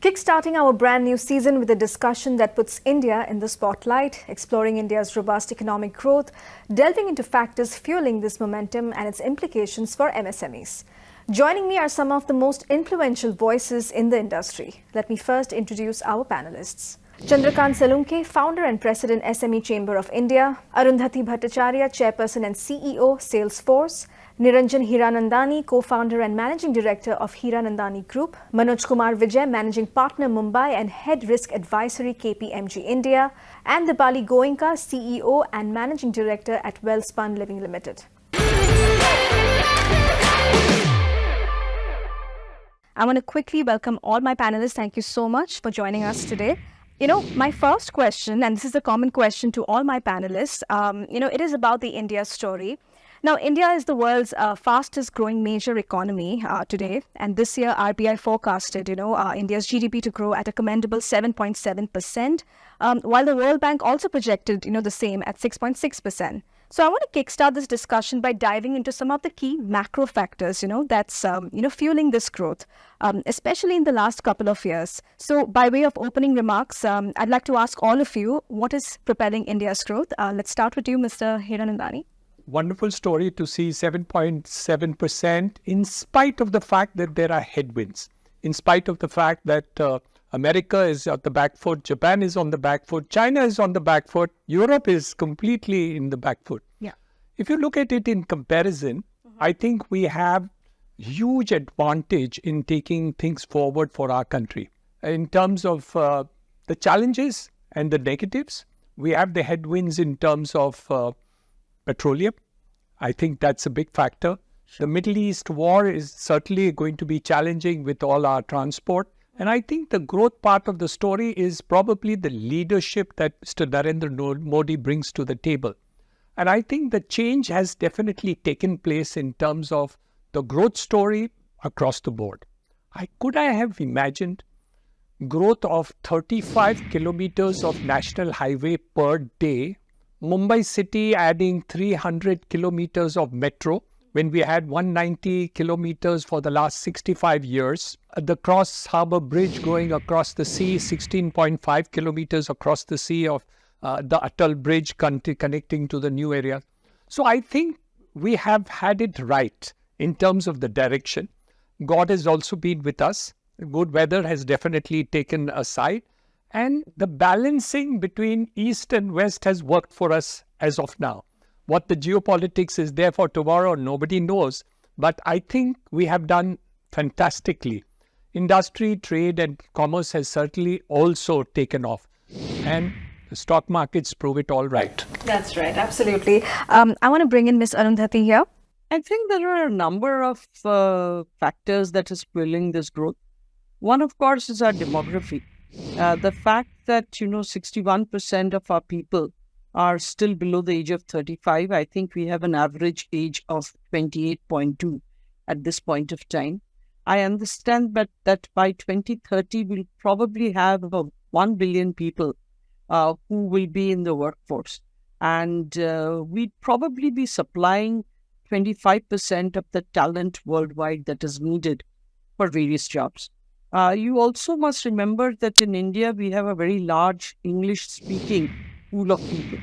Kickstarting our brand new season with a discussion that puts India in the spotlight, exploring India's robust economic growth, delving into factors fueling this momentum and its implications for MSMEs. Joining me are some of the most influential voices in the industry. Let me first introduce our panelists. Chandrakant Salunkhe, founder and president, SME Chamber of India. Arundhati Bhattacharya, chairperson and CEO, Salesforce. Niranjan Hiranandani, co-founder and managing director of Hiranandani Group. Manoj Kumar Vijai, managing partner, Mumbai and head risk advisory, KPMG India. And Dipali Goenka, CEO and managing director at Welspun Living Limited. I want to quickly welcome all my panelists. Thank you so much for joining us today. My first question, and this is a common question to all my panelists, it is about the India story. Now, India is the world's fastest growing major economy today. And this year, RBI forecasted, India's GDP to grow at a commendable 7.7%, while the World Bank also projected, the same at 6.6%. So I want to kickstart this discussion by diving into some of the key macro factors, that's, fueling this growth, especially in the last couple of years. So by way of opening remarks, I'd like to ask all of you, what is propelling India's growth? Let's start with you, Mr. Hiranandani. Wonderful story to see 7.7% in spite of the fact that there are headwinds, in spite of the fact that America is on the back foot, Japan is on the back foot, China is on the back foot, Europe is completely in the back foot. Yeah. If you look at it in comparison, I think we have huge advantage in taking things forward for our country. In terms of the challenges and the negatives, we have the headwinds in terms of petroleum. I think that's a big factor. The Middle East war is certainly going to be challenging with all our transport. And I think the growth part of the story is probably the leadership that Mr. Narendra Modi brings to the table. And I think the change has definitely taken place in terms of the growth story across the board. Could I have imagined growth of 35 kilometers of national highway per day, Mumbai city adding 300 kilometers of metro, when we had 190 kilometers for the last 65 years. The Cross Harbour Bridge going across the sea, 16.5 kilometers across the sea of the Atal Bridge connecting to the new area. So I think we have had it right in terms of the direction. God has also been with us. Good weather has definitely taken a side. And the balancing between East and West has worked for us as of now. What the geopolitics is there for tomorrow, nobody knows. But I think we have done fantastically. Industry, trade and commerce has certainly also taken off. And the stock markets prove it all right. That's right, absolutely. I want to bring in Ms. Arundhati here. I think there are a number of factors that is fueling this growth. One, of course, is our demography. The fact that, 61% of our people are still below the age of 35. I think we have an average age of 28.2 at this point of time. I understand that by 2030, we'll probably have about 1 billion people who will be in the workforce. And we'd probably be supplying 25% of the talent worldwide that is needed for various jobs. You also must remember that in India, we have a very large English-speaking pool of people.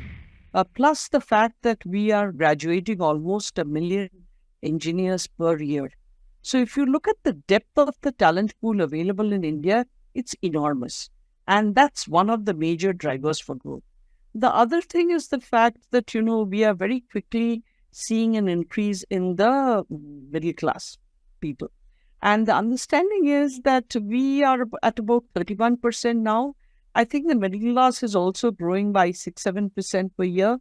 Plus the fact that we are graduating almost 1 million engineers per year. So if you look at the depth of the talent pool available in India, it's enormous. And that's one of the major drivers for growth. The other thing is the fact that, we are very quickly seeing an increase in the middle class people. And the understanding is that we are at about 31% now. I think the middle class is also growing by 6-7% per year.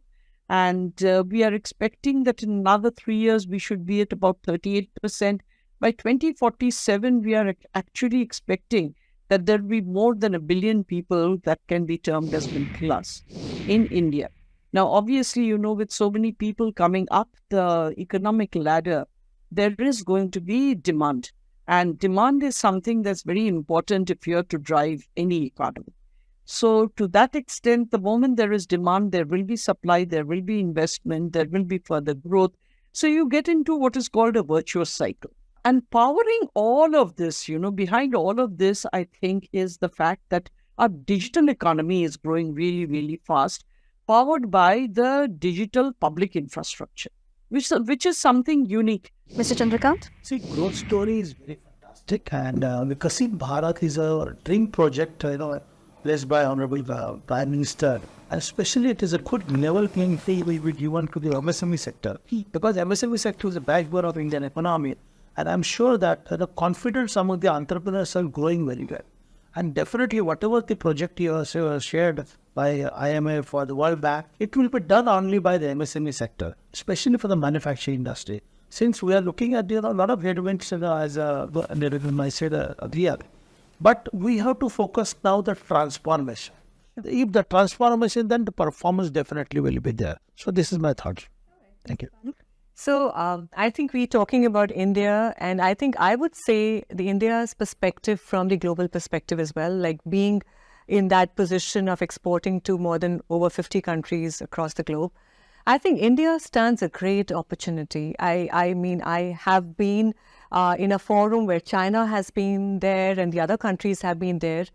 And we are expecting that in another 3 years, we should be at about 38%. By 2047, we are actually expecting that there will be more than 1 billion people that can be termed as middle class in India. Now, obviously, with so many people coming up the economic ladder, there is going to be demand. And demand is something that's very important if you're to drive any economy. So to that extent, the moment there is demand, there will be supply, there will be investment, there will be further growth. So you get into what is called a virtuous cycle. And powering all of this, behind all of this, I think is the fact that our digital economy is growing really, really fast, powered by the digital public infrastructure, which is something unique. Mr. Chandrakant? See, growth story is very fantastic, and Vikasit Bharat is a dream project, placed by Honorable Prime Minister. And especially, it is a good level playing field we will given to the MSME sector, because MSME sector is the backbone of Indian economy, and I'm sure that the confidence among the entrepreneurs are growing very well. And definitely, whatever the project you have shared by IMF or the World Bank, it will be done only by the MSME sector, especially for the manufacturing industry. Since we are looking at a lot of headwinds, as I said earlier, but we have to focus now the transformation. If the transformation, then the performance definitely will be there. So this is my thought. Thank you. So I think we're talking about India, and I think I would say the India's perspective from the global perspective as well, like being in that position of exporting to more than over 50 countries across the globe. I think India stands a great opportunity. I mean, I have been in a forum where China has been there and the other countries have been there.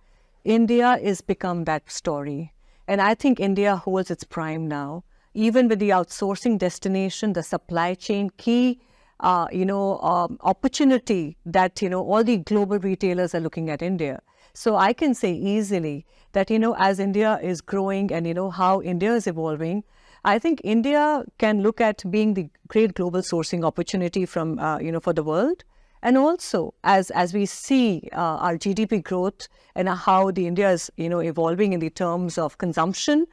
India is become that story. And I think India holds its prime now. Even with the outsourcing destination, the supply chain key, opportunity that, all the global retailers are looking at India. So I can say easily that, as India is growing and, how India is evolving, I think India can look at being the great global sourcing opportunity from, for the world. And also, as we see our GDP growth and how the India is, evolving in the terms of consumption,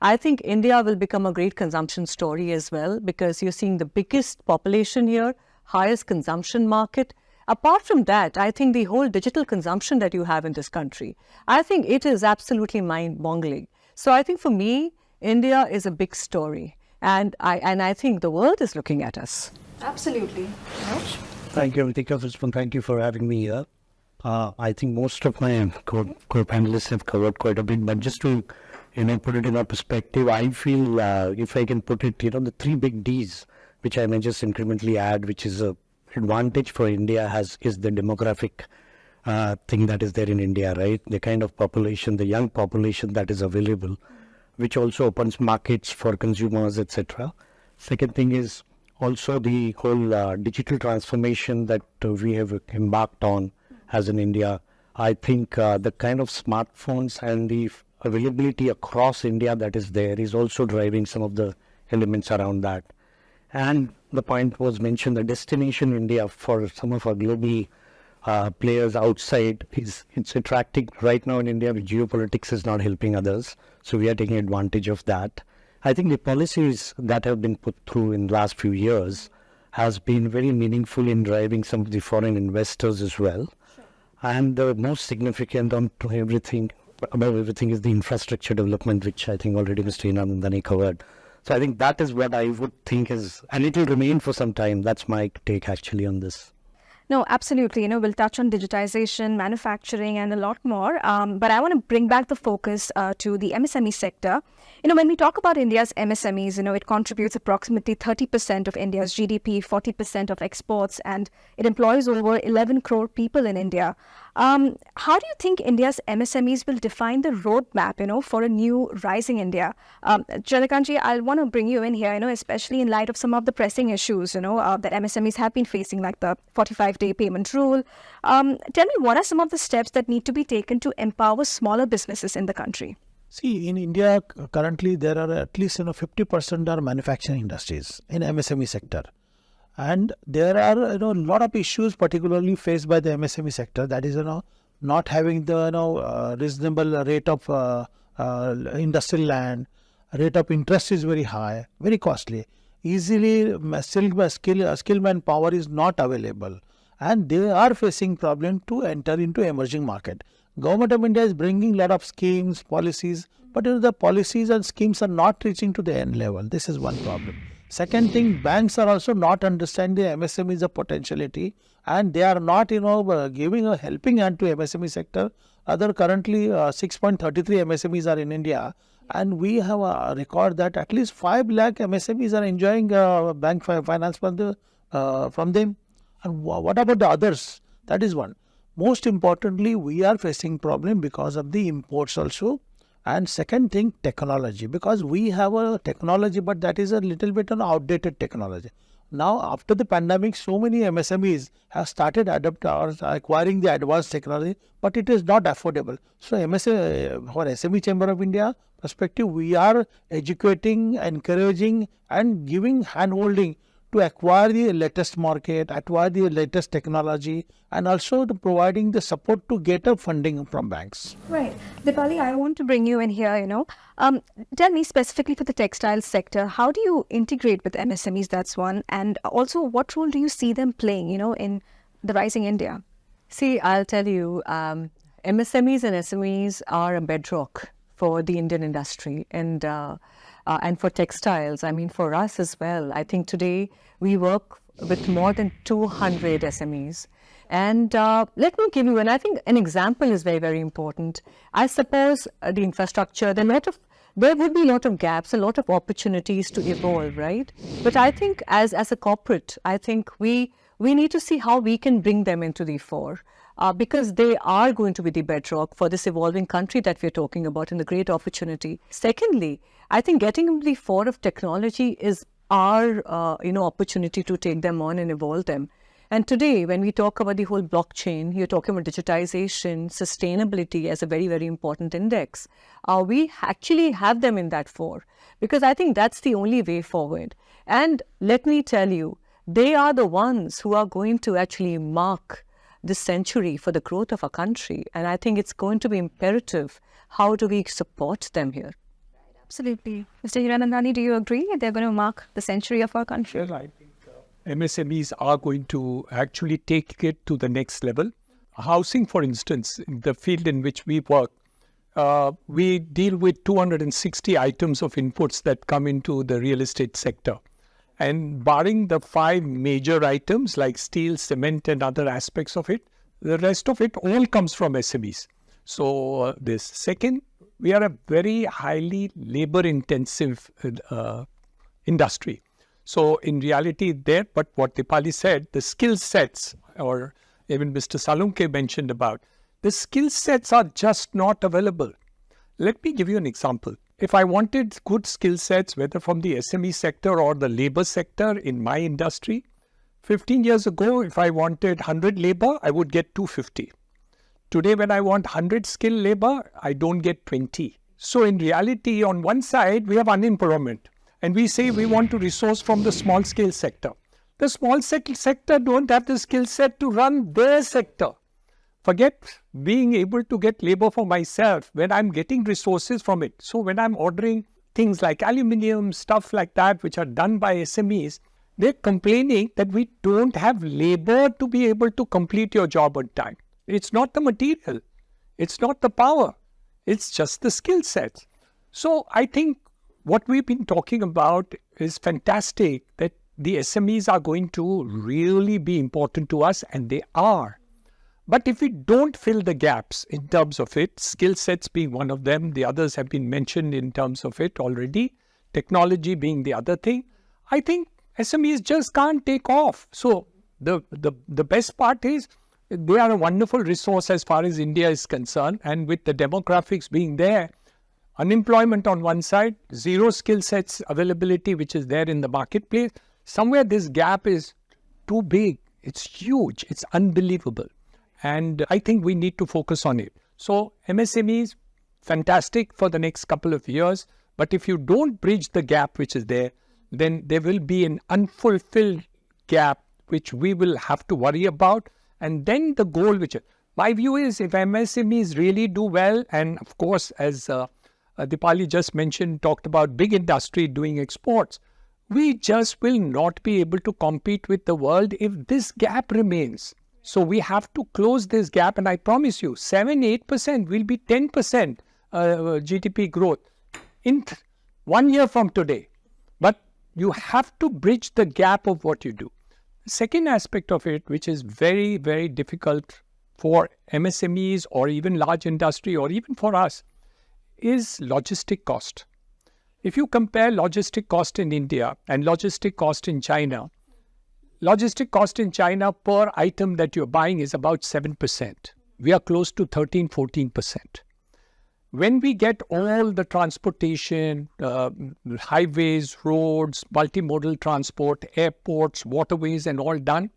I think India will become a great consumption story as well, because you're seeing the biggest population here, highest consumption market. Apart from that, I think the whole digital consumption that you have in this country, I think it is absolutely mind-boggling. So I think for me, India is a big story, and I think the world is looking at us. Absolutely. Manoj? Thank you, Ritwika Gupta. Thank you for having me here. I think most of my co-panelists have covered quite a bit, but just to put it in a perspective, I feel if I can put it, the three big Ds, which I may just incrementally add, which is a advantage for India is the demographic thing that is there in India, right? The kind of population, the young population that is available, which also opens markets for consumers, etc. Second thing is also the whole digital transformation that we have embarked on as in India. I think the kind of smartphones and the availability across India that is there is also driving some of the elements around that. And the point was mentioned, the destination India for some of our global players outside it's attracting. Right now in India, geopolitics is not helping others. So we are taking advantage of that. I think the policies that have been put through in the last few years has been very meaningful in driving some of the foreign investors as well. Sure. And the most significant above everything is the infrastructure development, which I think already Mr. Hiranandani covered. So I think that is what I would think is, and it will remain for some time. That's my take actually on this. No, absolutely. We'll touch on digitization, manufacturing, and a lot more. But I want to bring back the focus to the MSME sector. When we talk about India's MSMEs, it contributes approximately 30% of India's GDP, 40% of exports, and it employs over 11 crore people in India. How do you think India's MSMEs will define the roadmap, for a new rising India? Chandrakantji, I want to bring you in here, especially in light of some of the pressing issues, that MSMEs have been facing, like the 45-day payment rule. Tell me, what are some of the steps that need to be taken to empower smaller businesses in the country? See, in India, currently there are at least 50% are manufacturing industries in MSME sector. And there are a lot of issues particularly faced by the MSME sector, that is not having the reasonable rate of industrial land, rate of interest is very high, very costly. Easily skilled manpower is not available, and they are facing problem to enter into emerging market. Government of India is bringing lot of schemes, policies, but the policies and schemes are not reaching to the end level. This is one problem. Second thing, banks are also not understanding the MSME's potentiality, and they are not, giving a helping hand to MSME sector. Currently 6.33 MSMEs are in India, and we have a record that at least 5 lakh MSMEs are enjoying bank finance from them. And what about the others? That is one. Most importantly, we are facing problem because of the imports also. And second thing, technology, because we have a technology, but that is a little bit an outdated technology. Now, after the pandemic, so many MSMEs have started acquiring the advanced technology, but it is not affordable. So, for SME Chamber of India perspective, we are educating, encouraging, and giving handholding to acquire the latest market, acquire the latest technology, and also to providing the support to get a funding from banks. Right. Dipali, I want to bring you in here, Tell me specifically for the textile sector, how do you integrate with MSMEs? That's one. And also, what role do you see them playing, in the rising India? See, I'll tell you, MSMEs and SMEs are a bedrock for the Indian industry and for textiles. I mean, for us as well. I think today we work with more than 200 SMEs. And let me give you, and I think an example is very, very important. I suppose the infrastructure, there would be a lot of gaps, a lot of opportunities to evolve, right? But I think as a corporate, I think we need to see how we can bring them into the fore. Because they are going to be the bedrock for this evolving country that we're talking about and the great opportunity. Secondly, I think getting into the fore of technology is our opportunity to take them on and evolve them. And today, when we talk about the whole blockchain, you're talking about digitization, sustainability as a very, very important index. We actually have them in that fore because I think that's the only way forward. And let me tell you, they are the ones who are going to actually mark this century for the growth of our country. And I think it's going to be imperative. How do we support them here? Absolutely. Mr. Hiranandani, do you agree they're going to mark the century of our country? Yes, I think MSMEs are going to actually take it to the next level. Housing, for instance, in the field in which we work, we deal with 260 items of inputs that come into the real estate sector. And barring the 5 major items like steel, cement and other aspects of it, the rest of it all comes from SMEs. So this second, we are a very highly labor-intensive industry. So in reality there, but what Dipali said, the skill sets, or even Mr. Salunkhe mentioned about, the skill sets are just not available. Let me give you an example. If I wanted good skill sets, whether from the SME sector or the labor sector in my industry, 15 years ago, if I wanted 100 labor, I would get 250. Today, when I want 100 skilled labor, I don't get 20. So in reality, on one side, we have unemployment. And we say we want to resource from the small scale sector. The small sector don't have the skill set to run their sector. Forget being able to get labor for myself when I'm getting resources from it. So when I'm ordering things like aluminium, stuff like that, which are done by SMEs, they're complaining that we don't have labor to be able to complete your job on time. It's not the material. It's not the power. It's just the skill sets. So I think what we've been talking about is fantastic, that the SMEs are going to really be important to us, and they are. But if we don't fill the gaps in terms of it, skill sets being one of them, the others have been mentioned in terms of it already, technology being the other thing, I think SMEs just can't take off. So the best part is they are a wonderful resource as far as India is concerned, and with the demographics being there, unemployment on one side, zero skill sets availability which is there in the marketplace, somewhere this gap is too big. It's huge. It's unbelievable. And I think we need to focus on it. So MSMEs, fantastic for the next couple of years. But if you don't bridge the gap which is there, then there will be an unfulfilled gap which we will have to worry about. And then the goal my view is, if MSMEs really do well, and of course, as Dipali just mentioned, talked about big industry doing exports, we just will not be able to compete with the world if this gap remains. So we have to close this gap, and I promise you, 7-8% will be 10% GDP growth in 1 year from today. But you have to bridge the gap of what you do. The second aspect of it, which is very, very difficult for MSMEs or even large industry or even for us, is logistic cost. If you compare logistic cost in India and logistic cost in China, logistic cost in China per item that you're buying is about 7%. We are close to 13-14%. When we get all the transportation, highways, roads, multimodal transport, airports, waterways and all done,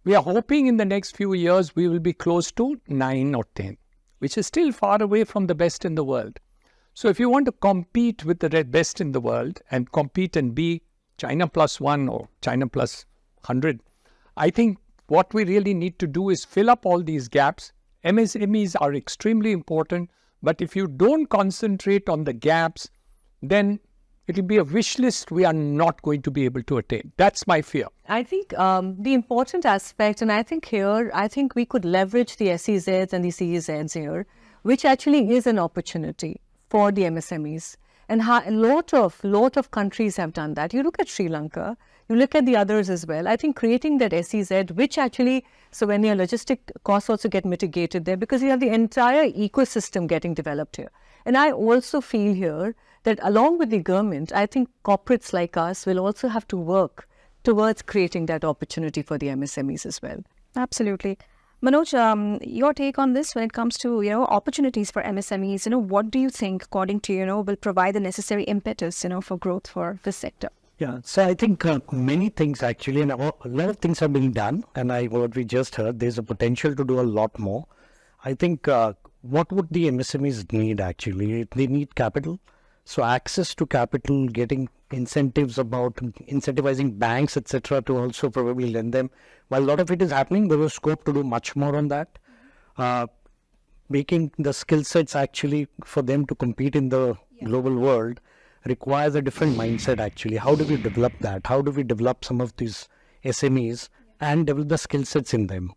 we are hoping in the next few years we will be close to 9 or 10, which is still far away from the best in the world. So if you want to compete with the best in the world and compete and be China +1 or China +100, I think what we really need to do is fill up all these gaps. MSMEs are extremely important, but if you don't concentrate on the gaps, then it will be a wish list we are not going to be able to attain. That's my fear. I think the important aspect, and I think we could leverage the SEZs and the CEZs here, which actually is an opportunity for the MSMEs. And a lot of countries have done that. You look at Sri Lanka, you look at the others as well. I think creating that SEZ, which actually, so when your logistic costs also get mitigated there, because you have the entire ecosystem getting developed here. And I also feel here that along with the government, I think corporates like us will also have to work towards creating that opportunity for the MSMEs as well. Absolutely. Manoj, your take on this when it comes to, opportunities for MSMEs, what do you think, according to, will provide the necessary impetus, for growth for this sector? Yeah, so I think many things actually, and a lot of things have been done. And what we just heard, there's a potential to do a lot more. I think what would the MSMEs need actually? They need capital. So access to capital, getting incentives about incentivizing banks, etc., to also probably lend them. While a lot of it is happening, there was scope to do much more on that. Making the skill sets actually for them to compete in the global world requires a different mindset actually. How do we develop that? How do we develop some of these SMEs and develop the skill sets in them?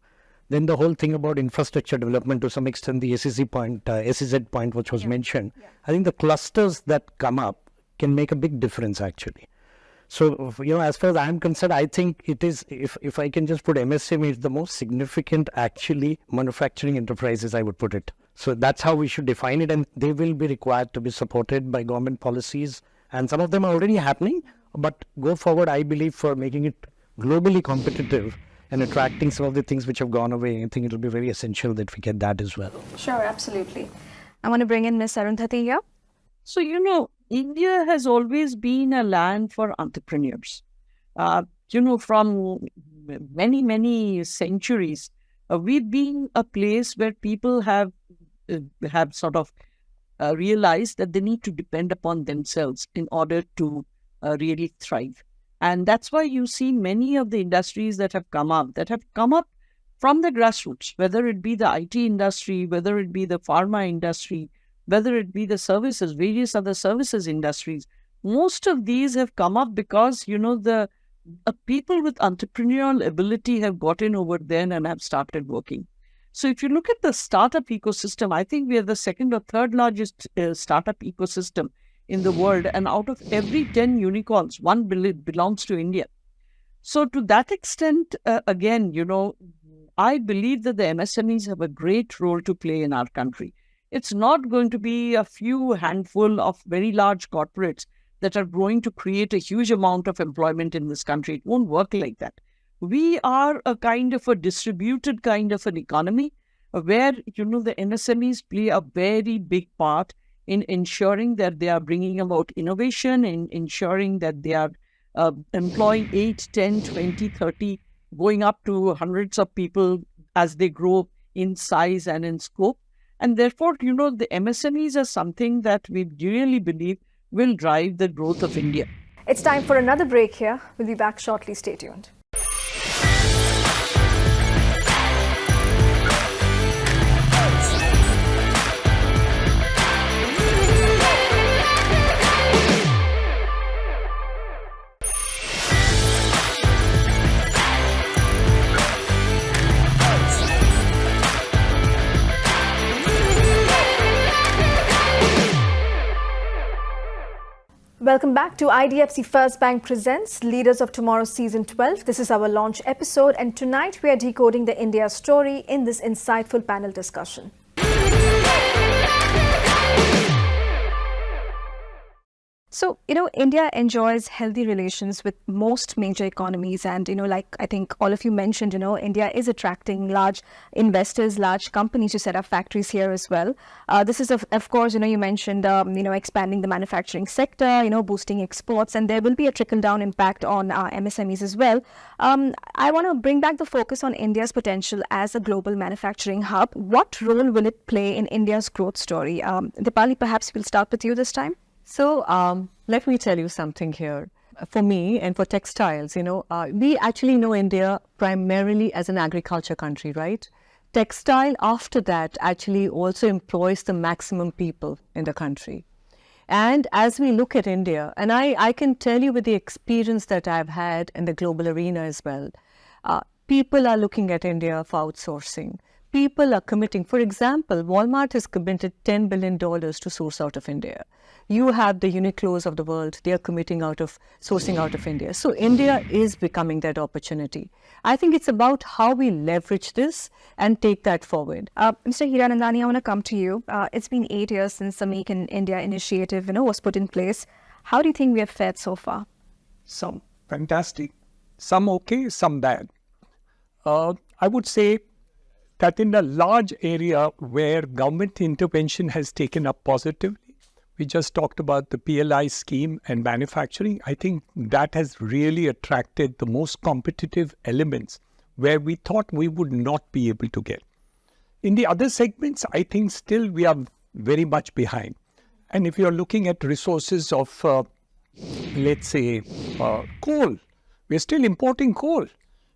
Then the whole thing about infrastructure development, to some extent, the SEZ point, which was mentioned, I think the clusters that come up can make a big difference actually. So, as far as I'm concerned, I think it is, if I can just put MSME, it's the most significant actually manufacturing enterprises, I would put it. So that's how we should define it, and they will be required to be supported by government policies, and some of them are already happening, but go forward, I believe, for making it globally competitive and attracting some of the things which have gone away. I think it will be very essential that we get that as well. Sure, absolutely. I want to bring in Ms. Arundhati here. So, India has always been a land for entrepreneurs. From many, many centuries, we've been a place where people have sort of realized that they need to depend upon themselves in order to really thrive. And that's why you see many of the industries that have come up from the grassroots, whether it be the IT industry, whether it be the pharma industry, whether it be the services, various other services industries. Most of these have come up because, the people with entrepreneurial ability have gotten over there and have started working. So if you look at the startup ecosystem, I think we are the second or third largest startup ecosystem in the world. And out of every 10 unicorns, one belongs to India. So to that extent, again, I believe that the MSMEs have a great role to play in our country. It's not going to be a few handful of very large corporates that are going to create a huge amount of employment in this country. It won't work like that. We are a kind of a distributed kind of an economy where, the MSMEs play a very big part in ensuring that they are bringing about innovation, in ensuring that they are employing 8, 10, 20, 30, going up to hundreds of people as they grow in size and in scope. And therefore, the MSMEs are something that we really believe will drive the growth of India. It's time for another break here. We'll be back shortly. Stay tuned. Welcome back to IDFC First Bank Presents Leaders of Tomorrow Season 12. This is our launch episode, and tonight we are decoding the India story in this insightful panel discussion. So, India enjoys healthy relations with most major economies. And, like I think all of you mentioned, India is attracting large investors, large companies to set up factories here as well. This is, of course, you mentioned, expanding the manufacturing sector, boosting exports, and there will be a trickle-down impact on MSMEs as well. I want to bring back the focus on India's potential as a global manufacturing hub. What role will it play in India's growth story? Dipali, perhaps we'll start with you this time. So let me tell you something here. For me and for textiles, we actually know India primarily as an agriculture country, right? Textile after that actually also employs the maximum people in the country. And as we look at India, and I can tell you with the experience that I've had in the global arena as well, people are looking at India for outsourcing. People are committing. For example, Walmart has committed $10 billion to source out of India. You have the Uniqlos of the world. They are committing sourcing out of India. So India is becoming that opportunity. I think it's about how we leverage this and take that forward. Mr. Hiranandani, I want to come to you. It's been 8 years since the Make in India initiative, was put in place. How do you think we have fared so far? Some fantastic, some okay, some bad. I would say that in a large area where government intervention has taken up positively, we just talked about the PLI scheme and manufacturing. I think that has really attracted the most competitive elements where we thought we would not be able to get. In the other segments, I think still we are very much behind. And if you're looking at resources of, let's say, coal, we're still importing coal.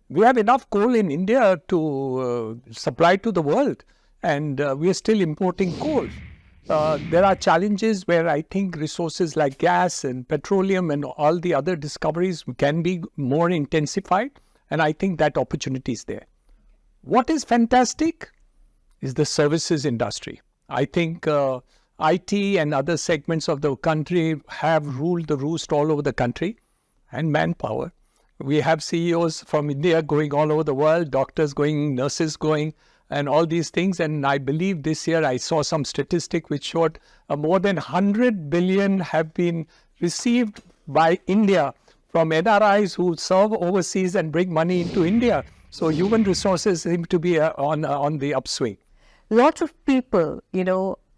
We have enough coal in India to supply to the world, and we are still importing coal. There are challenges where I think resources like gas and petroleum and all the other discoveries can be more intensified, and I think that opportunity is there. What is fantastic is the services industry. I think IT and other segments of the country have ruled the roost all over the country, and manpower. We have CEOs from India going all over the world, doctors going, nurses going, and all these things. And I believe this year I saw some statistic which showed more than 100 billion have been received by India from NRIs who serve overseas and bring money into India. So human resources seem to be on the upswing. Lots of people,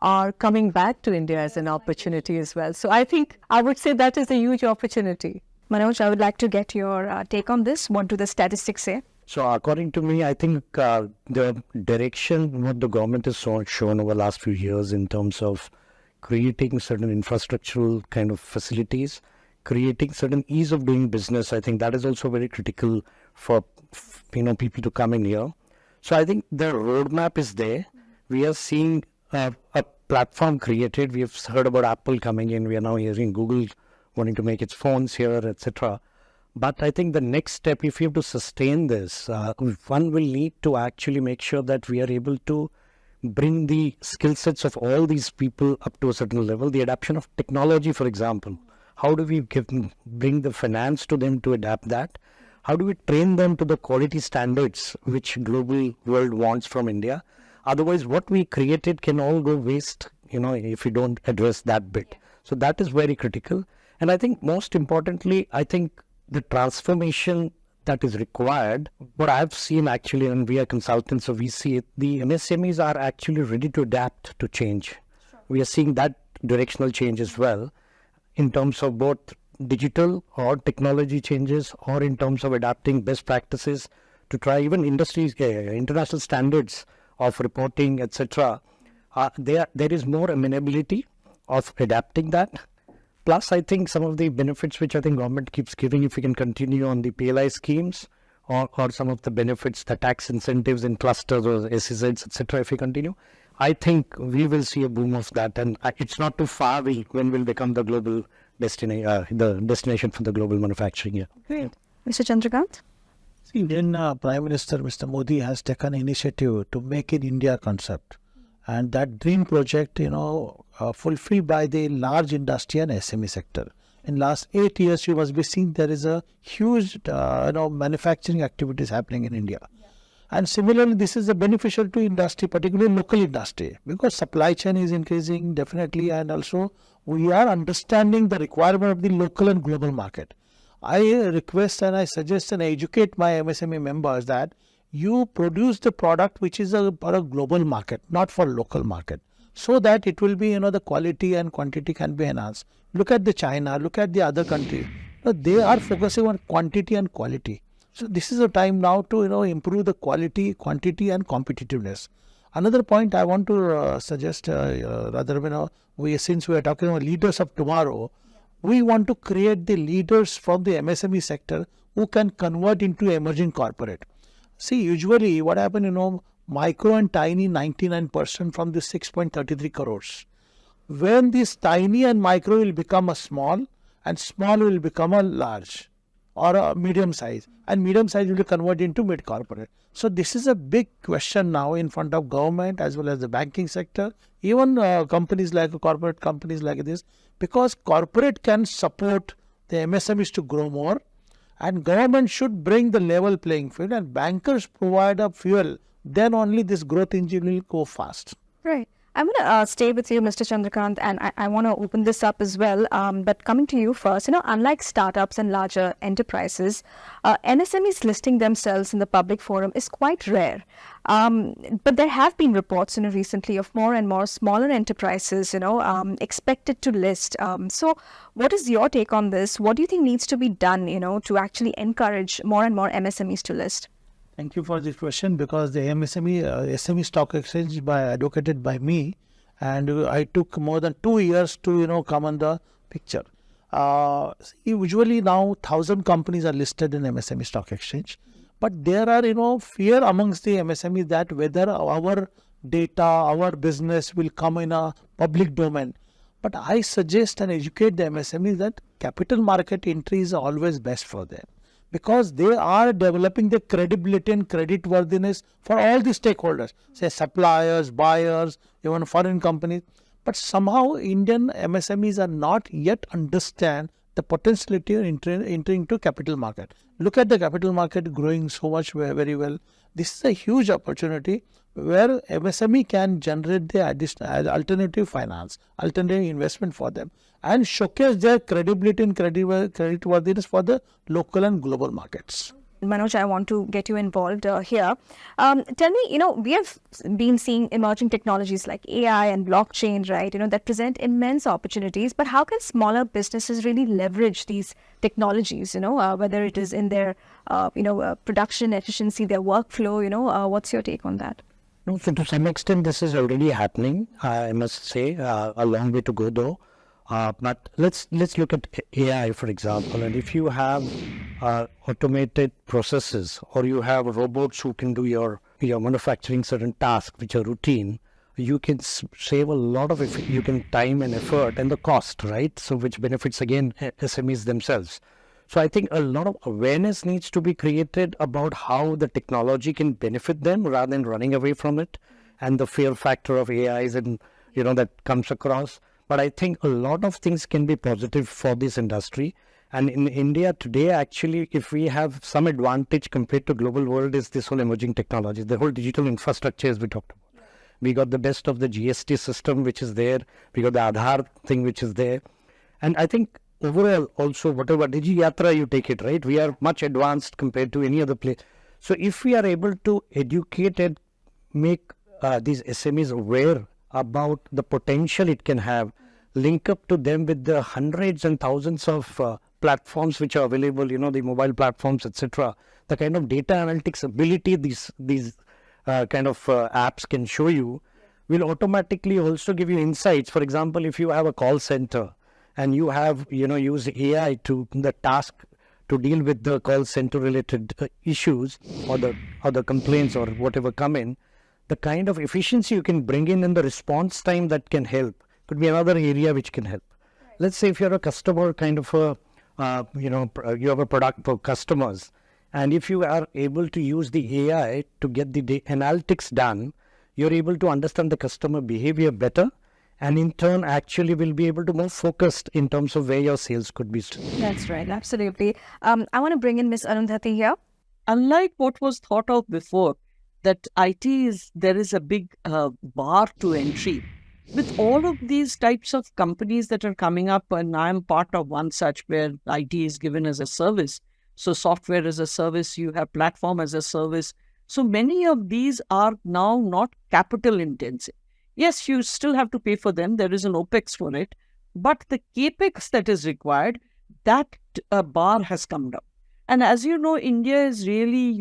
are coming back to India as an opportunity as well. So I think I would say that is a huge opportunity. Manoj, I would like to get your take on this. What do the statistics say? So according to me, I think the direction what the government has shown over the last few years in terms of creating certain infrastructural kind of facilities, creating certain ease of doing business, I think that is also very critical for people to come in here. So I think the roadmap is there. We are seeing a platform created. We have heard about Apple coming in. We are now hearing Google wanting to make its phones here, etc. But I think the next step, if we have to sustain this, one will need to actually make sure that we are able to bring the skill sets of all these people up to a certain level. The adoption of technology, for example. How do we bring the finance to them to adapt that? How do we train them to the quality standards which global world wants from India? Otherwise, what we created can all go waste, if we don't address that bit. So that is very critical. And I think most importantly, I think the transformation that is required, what I've seen actually, and we are consultants, so we see it, the MSMEs are actually ready to adapt to change. Sure. We are seeing that directional change as well in terms of both digital or technology changes or in terms of adapting best practices to try even international standards of reporting, etc. There is more amenability of adapting that. Plus, I think some of the benefits which I think government keeps giving, if we can continue on the PLI schemes or some of the benefits, the tax incentives in clusters or SEZs, etc. If we continue, I think we will see a boom of that. And it's not too far away when we'll become the global the destination for the global manufacturing here. Great. Mr. Chandrakant? See, Indian Prime Minister Mr. Modi has taken initiative to Make in India concept. And that dream project, fulfilled by the large industry and SME sector. In last 8 years, you must be seeing there is a huge, manufacturing activities happening in India. Yeah. And similarly, this is beneficial to industry, particularly local industry, because supply chain is increasing definitely, and also we are understanding the requirement of the local and global market. I request and I suggest and educate my MSME members that you produce the product which is for a global market, not for local market, so that it will be, the quality and quantity can be enhanced. Look at the China, look at the other countries. They are focusing on quantity and quality. So this is a time now to improve the quality, quantity, and competitiveness. Another point I want to suggest, since we are talking about leaders of tomorrow, we want to create the leaders from the MSME sector who can convert into emerging corporate. See, usually what happens, micro and tiny 99% from the 6.33 crores. When this tiny and micro will become a small, and small will become a large or a medium size, and medium size will convert into mid corporate. So this is a big question now in front of government as well as the banking sector, even companies like corporate companies like this, because corporate can support the MSMEs to grow more, and government should bring the level playing field, and bankers provide a fuel. Then only this growth engine will go fast. Right. I'm going to stay with you, Mr. Chandrakant, and I want to open this up as well. But coming to you first, unlike startups and larger enterprises, MSMEs listing themselves in the public forum is quite rare. But there have been reports, recently of more and more smaller enterprises, expected to list. So what is your take on this? What do you think needs to be done, to actually encourage more and more MSMEs to list? Thank you for this question, because the SME stock exchange advocated by me, and I took more than 2 years to come on the picture. Usually now 1,000 companies are listed in MSME stock exchange, but there are fear amongst the MSME that whether our data, our business will come in a public domain. But I suggest and educate the MSME that capital market entry is always best for them, because they are developing the credibility and creditworthiness for all the stakeholders, say suppliers, buyers, even foreign companies. But somehow Indian MSMEs are not yet understand the potentiality of entering into capital market. Look at the capital market growing so much very well. This is a huge opportunity where MSME can generate the additional alternative finance, alternative investment for them, and showcase their credibility and creditworthiness for the local and global markets. Manoj, I want to get you involved here. Tell me, we have been seeing emerging technologies like AI and blockchain, right, that present immense opportunities. But how can smaller businesses really leverage these technologies, whether it is in their, production efficiency, their workflow, what's your take on that? No, so to some extent, this is already happening. I must say, a long way to go though. But let's look at AI, for example. And if you have automated processes, or you have robots who can do your manufacturing certain tasks which are routine, you can save a lot of time and effort and the cost, right? So which benefits again SMEs themselves. So I think a lot of awareness needs to be created about how the technology can benefit them rather than running away from it, and the fear factor of AIs and that comes across. But I think a lot of things can be positive for this industry. And in India today, actually, if we have some advantage compared to global world, is this whole emerging technology, the whole digital infrastructure as we talked about. We got the best of the GST system which is there. We got the Aadhaar thing which is there. And I think overall also, whatever Digi Yatra you take it, right? We are much advanced compared to any other place. So if we are able to educate and make these SMEs aware about the potential it can have, link up to them with the hundreds and thousands of platforms which are available, the mobile platforms, etc. The kind of data analytics ability these kind of apps can show you will automatically also give you insights. For example, if you have a call center and you have, use AI to the task to deal with the call center related issues or the complaints or whatever come in, the kind of efficiency you can bring in the response time that can help could be another area which can help. Right. Let's say if you're a customer kind of you have a product for customers, and if you are able to use the AI to get the analytics done, you're able to understand the customer behavior better, and in turn actually will be able to more focused in terms of where your sales could be. That's right, absolutely. I want to bring in Ms. Arundhati here. Unlike what was thought of before, that there is a big bar to entry. With all of these types of companies that are coming up, and I am part of one such where IT is given as a service. So software as a service, you have platform as a service. So many of these are now not capital intensive. Yes, you still have to pay for them. There is an OPEX for it. But the CAPEX that is required, that bar has come down. And as you know, India is really,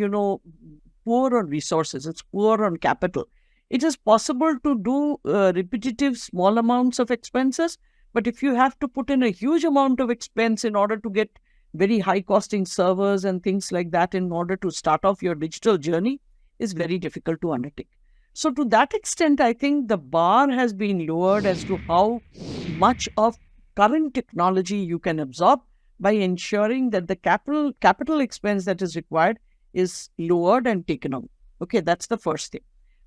poor on resources. It's poor on capital. It is possible to do repetitive small amounts of expenses, but if you have to put in a huge amount of expense in order to get very high costing servers and things like that in order to start off your digital journey, is very difficult to undertake. So to that extent, I think the bar has been lowered as to how much of current technology you can absorb by ensuring that the capital expense that is required is lowered and taken out. Okay, that's the first thing.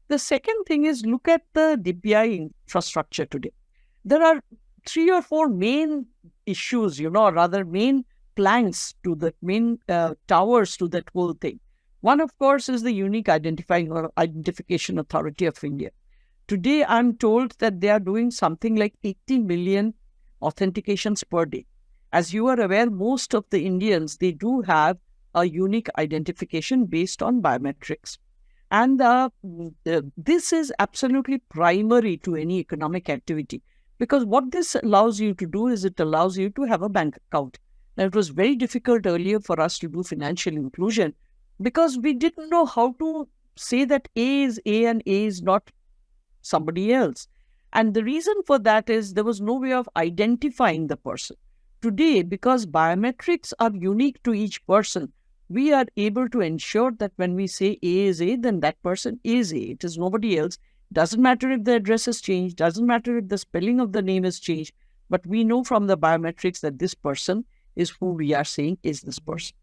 The second thing is, look at the DPI infrastructure today. There are 3 or 4 main issues, rather main planks to the main towers to that whole thing. One, of course, is the Unique Identification Authority of India. Today, I'm told that they are doing something like 80 million authentications per day. As you are aware, most of the Indians, they do have a unique identification based on biometrics. And this is absolutely primary to any economic activity, because what this allows you to do is it allows you to have a bank account. Now, it was very difficult earlier for us to do financial inclusion because we didn't know how to say that A is A and A is not somebody else. And the reason for that is there was no way of identifying the person. Today, because biometrics are unique to each person, we are able to ensure that when we say A is A, then that person is A. It is nobody else. Doesn't matter if the address has changed, doesn't matter if the spelling of the name has changed, but we know from the biometrics that this person is who we are saying is this person.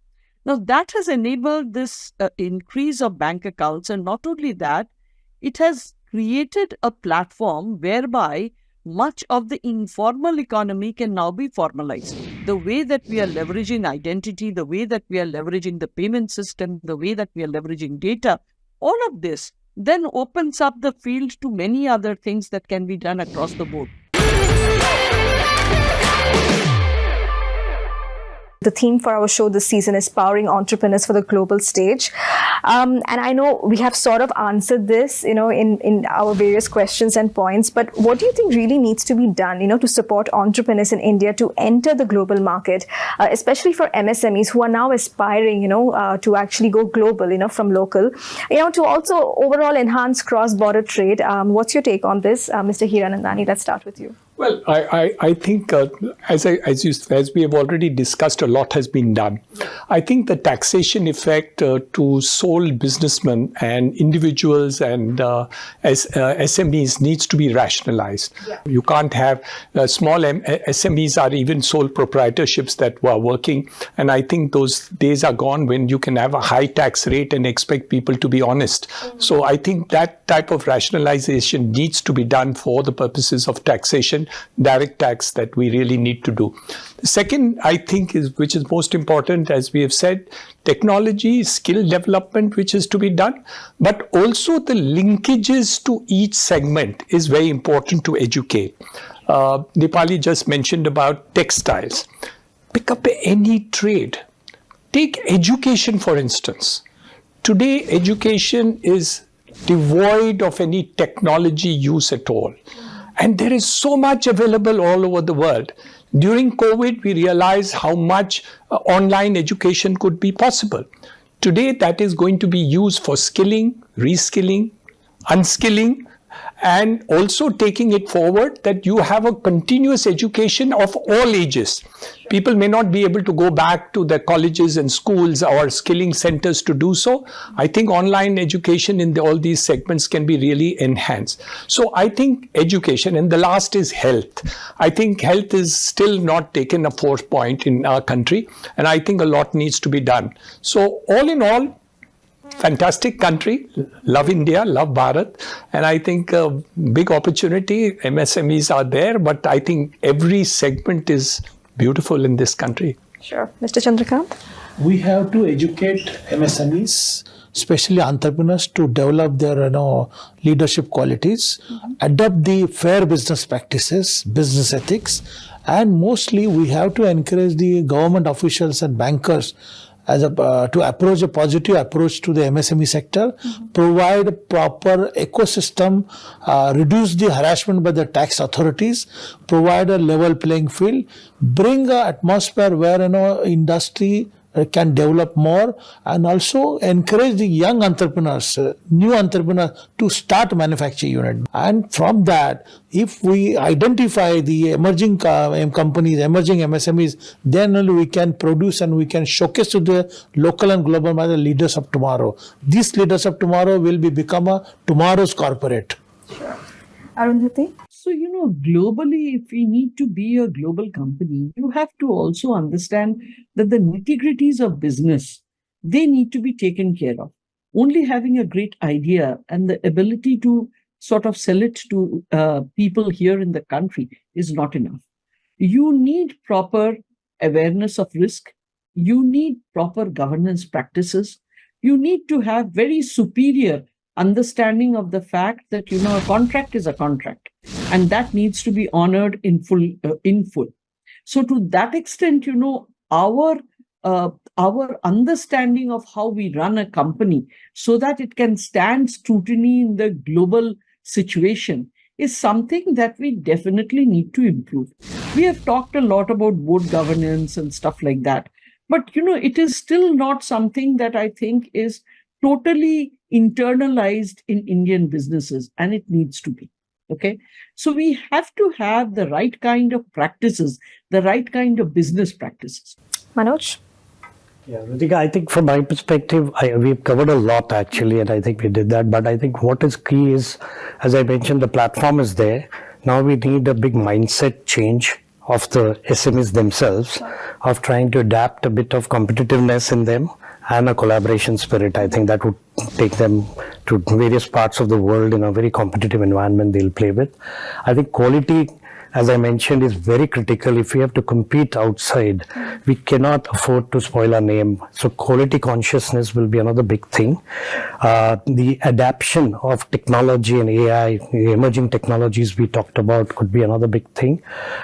Now, that has enabled this increase of bank accounts, and not only that, it has created a platform whereby much of the informal economy can now be formalized. The way that we are leveraging identity, the way that we are leveraging the payment system, the way that we are leveraging data, all of this then opens up the field to many other things that can be done across the board. The theme for our show this season is Powering Entrepreneurs for the Global Stage. And I know we have sort of answered this, in our various questions and points, but what do you think really needs to be done, to support entrepreneurs in India to enter the global market, especially for MSMEs who are now aspiring, to actually go global, from local, to also overall enhance cross-border trade? What's your take on this, Mr. Hiranandani? Let's start with you. Well, I think as we have already discussed, a lot has been done. I think the taxation effect to sole businessmen and individuals and SMEs needs to be rationalized. Yeah. You can't have small SMEs are even sole proprietorships that were working, and I think those days are gone when you can have a high tax rate and expect people to be honest. Mm-hmm. So I think that type of rationalization needs to be done for the purposes of taxation, direct tax, that we really need to do. The second, I think, which is most important, as we have said, technology, skill development, which is to be done, but also the linkages to each segment is very important to educate. Dipali just mentioned about textiles. Pick up any trade. Take education, for instance. Today, education is devoid of any technology use at all. And there is so much available all over the world. During COVID, we realized how much online education could be possible. Today, that is going to be used for skilling, reskilling, unskilling, and also taking it forward that you have a continuous education of all ages. People may not be able to go back to the colleges and schools or skilling centers to do so. I think online education in all these segments can be really enhanced. So I think education, and the last is health. I think health is still not taken a fourth point in our country, and I think a lot needs to be done. So all in all, fantastic country, love India, love Bharat, and I think a big opportunity. MSMEs are there, but I think every segment is beautiful in this country. Sure. Mr. Chandrakant? We have to educate MSMEs especially entrepreneurs, to develop their leadership qualities, adopt the fair business practices, business ethics, and mostly we have to encourage the government officials and bankers to approach a positive approach to the MSME sector, provide a proper ecosystem, reduce the harassment by the tax authorities, provide a level playing field, bring an atmosphere where industry can develop more, and also encourage the young entrepreneurs, new entrepreneurs to start manufacturing unit. And from that, if we identify the emerging companies, emerging MSMEs, then only we can produce and we can showcase to the local and global market leaders of tomorrow. These leaders of tomorrow will become tomorrow's corporate. Arundhati? So, globally, if we need to be a global company, you have to also understand that the nitty-gritties of business, they need to be taken care of. Only having a great idea and the ability to sort of sell it to people here in the country is not enough. You need proper awareness of risk. You need proper governance practices. You need to have very superior understanding of the fact that, a contract is a contract, and that needs to be honored in full. So to that extent, our understanding of how we run a company so that it can stand scrutiny in the global situation is something that we definitely need to improve. We have talked a lot about board governance and stuff like that, but it is still not something that I think is totally internalized in Indian businesses, and it needs to be. Okay. So we have to have the right kind of practices, the right kind of business practices. Manoj? Yeah, Ritwika, I think from my perspective, we've covered a lot actually, and I think we did that. But I think what is key is, as I mentioned, the platform is there. Now we need a big mindset change of the SMEs themselves, of trying to adapt a bit of competitiveness in them and a collaboration spirit. I think that would take them to various parts of the world in a very competitive environment they'll play with. I think quality, as I mentioned, is very critical. If we have to compete outside, we cannot afford to spoil our name. So quality consciousness will be another big thing. The adaptation of technology and AI, the emerging technologies we talked about, could be another big thing.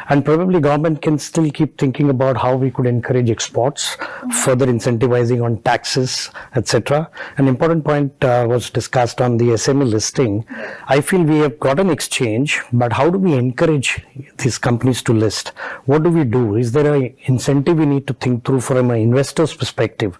And probably government can still keep thinking about how we could encourage exports, further incentivizing on taxes, etc. An important point was discussed on the SME listing. I feel we have got an exchange, but how do we encourage these companies to list? What do we do? Is there an incentive we need to think through from an investor's perspective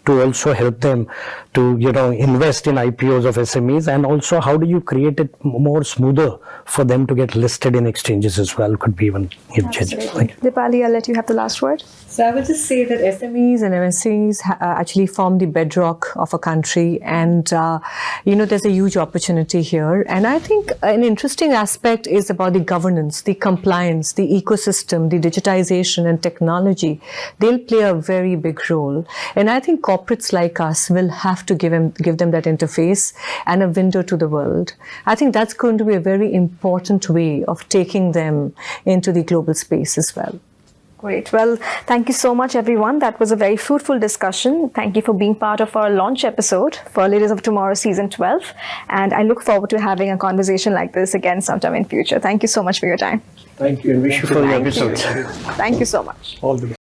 to also help them to invest in IPOs of SMEs? And also, how do you create it more smoother for them to get listed in exchanges as well? Could be even changes. Dipali, I'll let you have the last word. So I would just say that SMEs and MSCs actually form the bedrock of a country, and there's a huge opportunity here. And I think an interesting aspect is about the governance, the compliance, the ecosystem, the digitization and technology. They'll play a very big role. And I think corporates like us will have to give them that interface and a window to the world. I think that's going to be a very important way of taking them into the global space as well. Great. Well, thank you so much, everyone. That was a very fruitful discussion. Thank you for being part of our launch episode for Leaders of Tomorrow Season 12. And I look forward to having a conversation like this again sometime in future. Thank you so much for your time. Thank you, and wish you for the episode. Thank you so much. All the best.